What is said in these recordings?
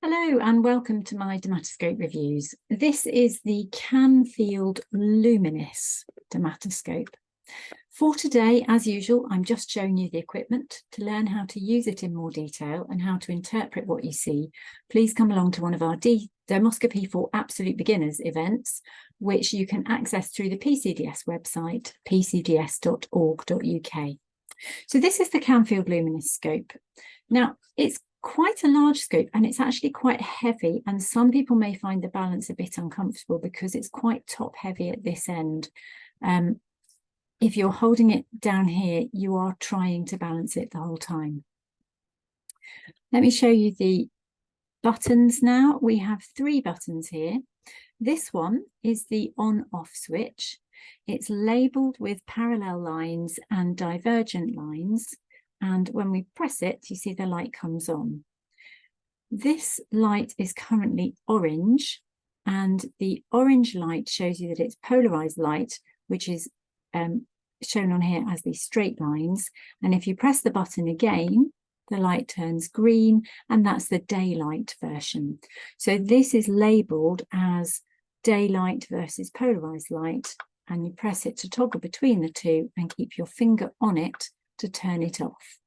Hello and welcome to my dermatoscope reviews. This is the Canfield Luminis dermatoscope. For today, as usual, I'm just showing you the equipment. To learn how to use it in more detail and how to interpret what you see, please come along to one of our Dermoscopy for Absolute Beginners events, which you can access through the PCDS website, pcds.org.uk. So this is the Canfield Luminis scope. Now, it's quite a large scope and it's actually quite heavy, and some people may find the balance a bit uncomfortable because it's quite top heavy at this end. If you're holding it down here, you are trying to balance it the whole time. Let me show you the buttons now. We have 3 buttons here. This one is the on-off switch. It's labelled with parallel lines and divergent lines. And when we press it, you see the light comes on. This light is currently orange, and the orange light shows you that it's polarized light, which is shown on here as the straight lines. And if you press the button again, the light turns green, and that's the daylight version. So this is labeled as daylight versus polarized light, and you press it to toggle between the two and keep your finger on it to turn it off.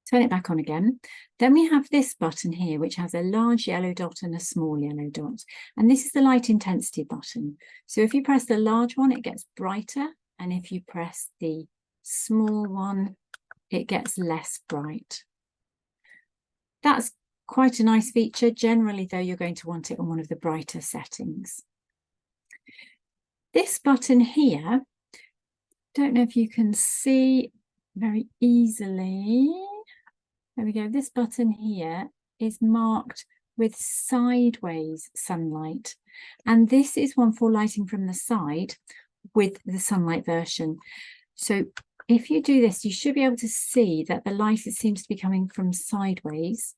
Turn it back on again. Then we have this button here, which has a large yellow dot and a small yellow dot. And this is the light intensity button. So if you press the large one, it gets brighter. And if you press the small one, it gets less bright. That's quite a nice feature. Generally, though, you're going to want it on one of the brighter settings. This button here, don't know if you can see very easily. There we go. This button here is marked with sideways sunlight. And this is one for lighting from the side with the sunlight version. So if you do this, you should be able to see that the light seems to be coming from sideways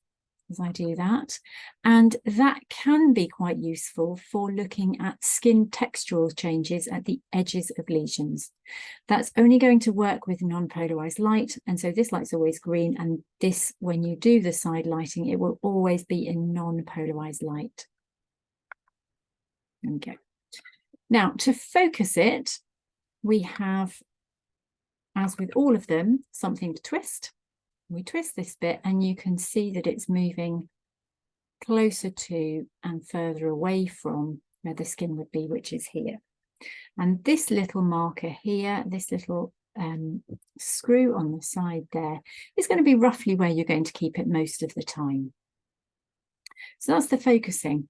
as I do that. And that can be quite useful for looking at skin textural changes at the edges of lesions. That's only going to work with non-polarized light. And so this light's always green. And this, when you do the side lighting, it will always be in non-polarized light. There we go. Now, to focus it, we have, as with all of them, something to twist. We twist this bit and you can see that it's moving closer to and further away from where the skin would be, which is here. And this little marker here, this little screw on the side there, is going to be roughly where you're going to keep it most of the time. So that's the focusing.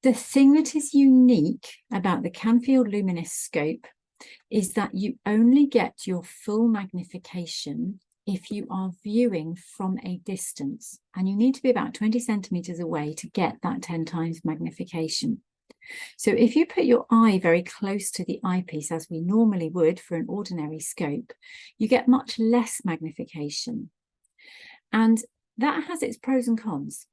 The thing that is unique about the Canfield Luminis scope is that you only get your full magnification if you are viewing from a distance, and you need to be about 20 centimeters away to get that 10 times magnification. So if you put your eye very close to the eyepiece, as we normally would for an ordinary scope, you get much less magnification. And that has its pros and cons.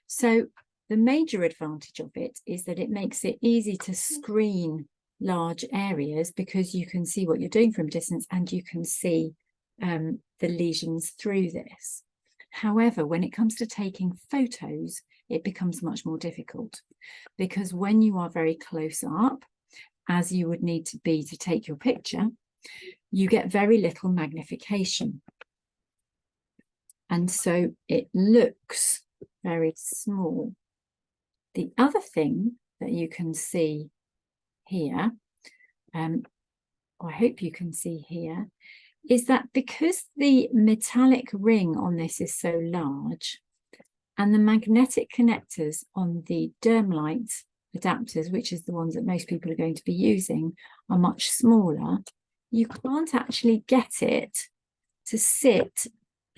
So the major advantage of it is that it makes it easy to screen large areas because you can see what you're doing from a distance and you can see the lesions through this. However, when it comes to taking photos, it becomes much more difficult because when you are very close up, as you would need to be to take your picture, you get very little magnification. And so it looks very small. The other thing that you can see here, I hope you can see here, is that because the metallic ring on this is so large and the magnetic connectors on the Dermlight adapters, which is the ones that most people are going to be using, are much smaller, you can't actually get it to sit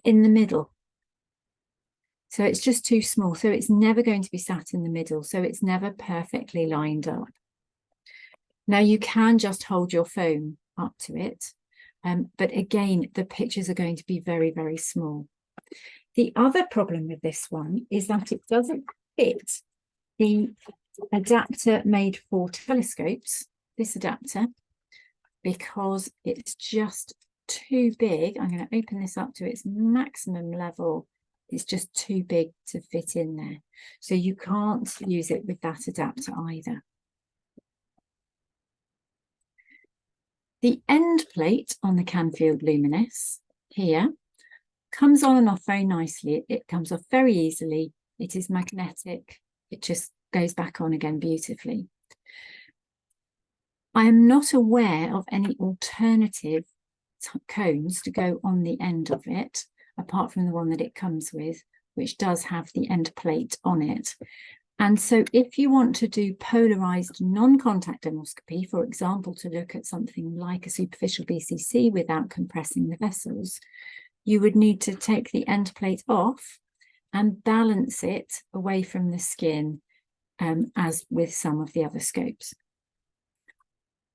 in the middle. So it's just too small. So it's never going to be sat in the middle. So it's never perfectly lined up. Now you can just hold your phone up to it. But again, the pictures are going to be very, very small. The other problem with this one is that it doesn't fit the adapter made for telescopes, this adapter, because it's just too big. I'm going to open this up to its maximum level It's just too big to fit in there. So you can't use it with that adapter either. The end plate on the Canfield Luminis here comes on and off very nicely. It comes off very easily. It is magnetic. It just goes back on again beautifully. I am not aware of any alternative cones to go on the end of it, apart from the one that it comes with, which does have the end plate on it. And so if you want to do polarized non-contact endoscopy, for example, to look at something like a superficial BCC without compressing the vessels, you would need to take the end plate off and balance it away from the skin, as with some of the other scopes.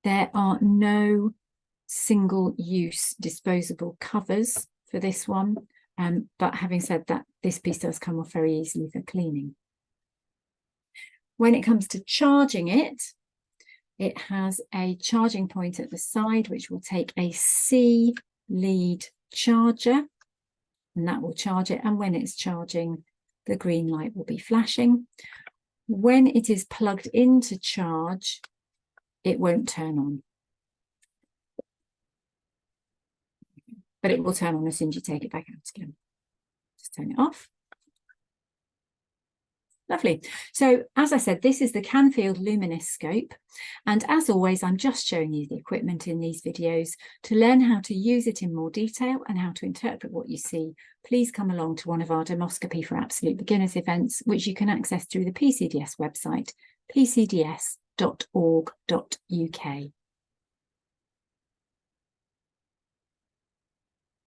There are no single-use disposable covers for this one, but having said that, this piece does come off very easily for cleaning. When it comes to charging it, it has a charging point at the side, which will take a C lead charger, and that will charge it. And when it's charging, the green light will be flashing. When it is plugged into charge, it won't turn on. But it will turn on as soon as you take it back out again. Just turn it off. Lovely. So as I said, this is the Canfield Luminis scope. And as always, I'm just showing you the equipment in these videos. To learn how to use it in more detail and how to interpret what you see, please come along to one of our Dermoscopy for Absolute Beginners events, which you can access through the PCDS website, pcds.org.uk.